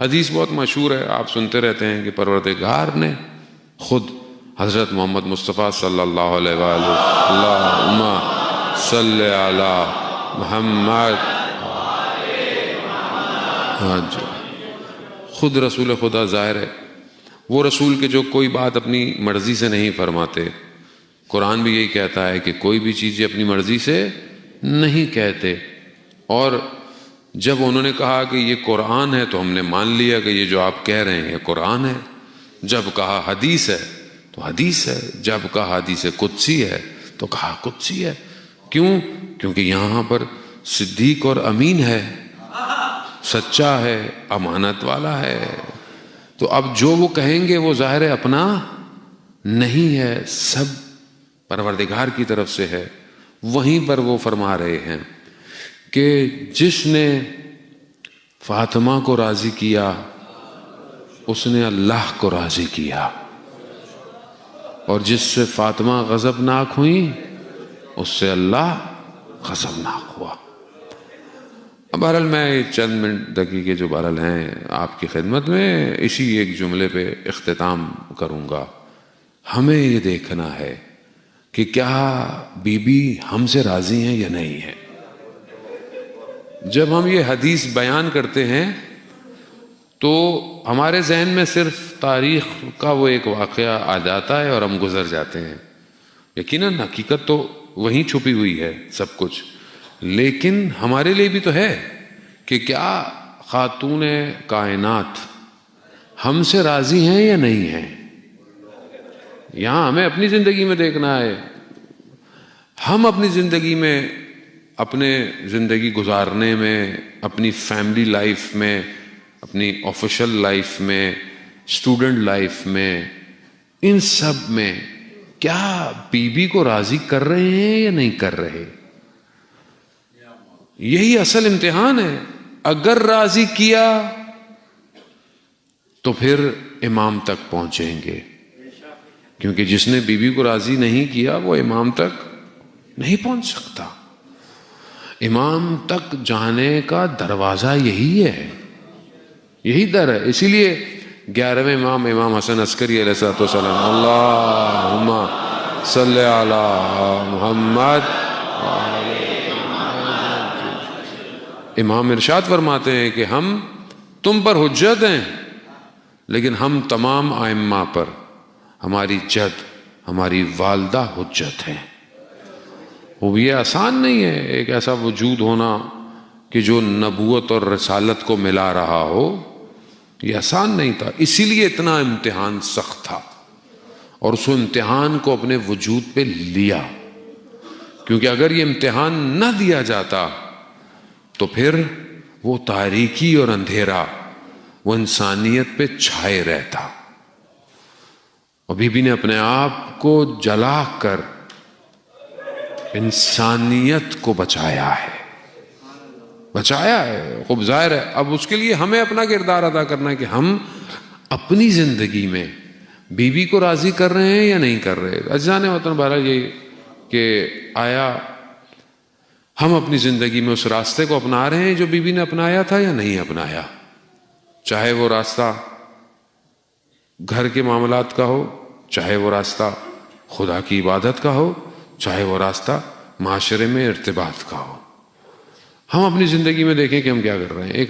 حدیث بہت مشہور ہے، آپ سنتے رہتے ہیں کہ پروردگار نے خود حضرت محمد مصطفیٰ صلی اللہ علیہ وآلہ اللہم صلی علی محمد، ہاں جی، خود رسول خدا ظاہر ہے، وہ رسول کے جو کوئی بات اپنی مرضی سے نہیں فرماتے. قرآن بھی یہی کہتا ہے کہ کوئی بھی چیزیں اپنی مرضی سے نہیں کہتے. اور جب انہوں نے کہا کہ یہ قرآن ہے تو ہم نے مان لیا کہ یہ جو آپ کہہ رہے ہیں یہ قرآن ہے. جب کہا حدیث ہے تو حدیث ہے، جب کہا حدیث قدسی ہے تو کہا قدسی ہے. کیوں؟ کیونکہ یہاں پر صدیق اور امین ہے، سچا ہے، امانت والا ہے. تو اب جو وہ کہیں گے وہ ظاہر اپنا نہیں ہے، سب پروردگار کی طرف سے ہے. وہیں پر وہ فرما رہے ہیں کہ جس نے فاطمہ کو راضی کیا اس نے اللہ کو راضی کیا، اور جس سے فاطمہ غضبناک ہوئی اس سے اللہ غضبناک ہوا. بہرحال میں چند منٹ دقیقے جو بہرحال ہیں آپ کی خدمت میں اسی ایک جملے پہ اختتام کروں گا. ہمیں یہ دیکھنا ہے کہ کیا بی بی ہم سے راضی ہیں یا نہیں ہیں. جب ہم یہ حدیث بیان کرتے ہیں تو ہمارے ذہن میں صرف تاریخ کا وہ ایک واقعہ آ جاتا ہے اور ہم گزر جاتے ہیں. یقیناً حقیقت تو وہیں چھپی ہوئی ہے سب کچھ، لیکن ہمارے لیے بھی تو ہے کہ کیا خاتون کائنات ہم سے راضی ہیں یا نہیں ہیں. یہاں ہمیں اپنی زندگی میں دیکھنا ہے. ہم اپنی زندگی میں، اپنے زندگی گزارنے میں، اپنی فیملی لائف میں، اپنی آفیشل لائف میں، اسٹوڈنٹ لائف میں، ان سب میں کیا بی بی کو راضی کر رہے ہیں یا نہیں کر رہے. یہی اصل امتحان ہے. اگر راضی کیا تو پھر امام تک پہنچیں گے، کیونکہ جس نے بی بی کو راضی نہیں کیا وہ امام تک نہیں پہنچ سکتا. امام تک جانے کا دروازہ یہی ہے، یہی در ہے. اسی لیے 11ویں امام، امام حسن عسکری علیہ السلام، اللہم صلی علی محمد، امام ارشاد فرماتے ہیں کہ ہم تم پر حجت ہیں، لیکن ہم تمام ائمہ پر، ہماری جد، ہماری والدہ حجت ہیں. وہ یہ آسان نہیں ہے ایک ایسا وجود ہونا کہ جو نبوت اور رسالت کو ملا رہا ہو. یہ آسان نہیں تھا، اسی لیے اتنا امتحان سخت تھا، اور اس امتحان کو اپنے وجود پہ لیا. کیونکہ اگر یہ امتحان نہ دیا جاتا تو پھر وہ تاریکی اور اندھیرا وہ انسانیت پہ چھائے رہتا. اور بی بی نے اپنے آپ کو جلا کر انسانیت کو بچایا ہے، بچایا ہے. خوب ظاہر ہے اب اس کے لیے ہمیں اپنا کردار ادا کرنا ہے کہ ہم اپنی زندگی میں بی بی کو راضی کر رہے ہیں یا نہیں کر رہے. اجزاء وطن بہرحال یہ کہ آیا ہم اپنی زندگی میں اس راستے کو اپنا رہے ہیں جو بی بی نے اپنایا تھا یا نہیں اپنایا. چاہے وہ راستہ گھر کے معاملات کا ہو، چاہے وہ راستہ خدا کی عبادت کا ہو، چاہے وہ راستہ معاشرے میں ارتباط کا ہو. ہم اپنی زندگی میں دیکھیں کہ ہم کیا کر رہے ہیں. ایک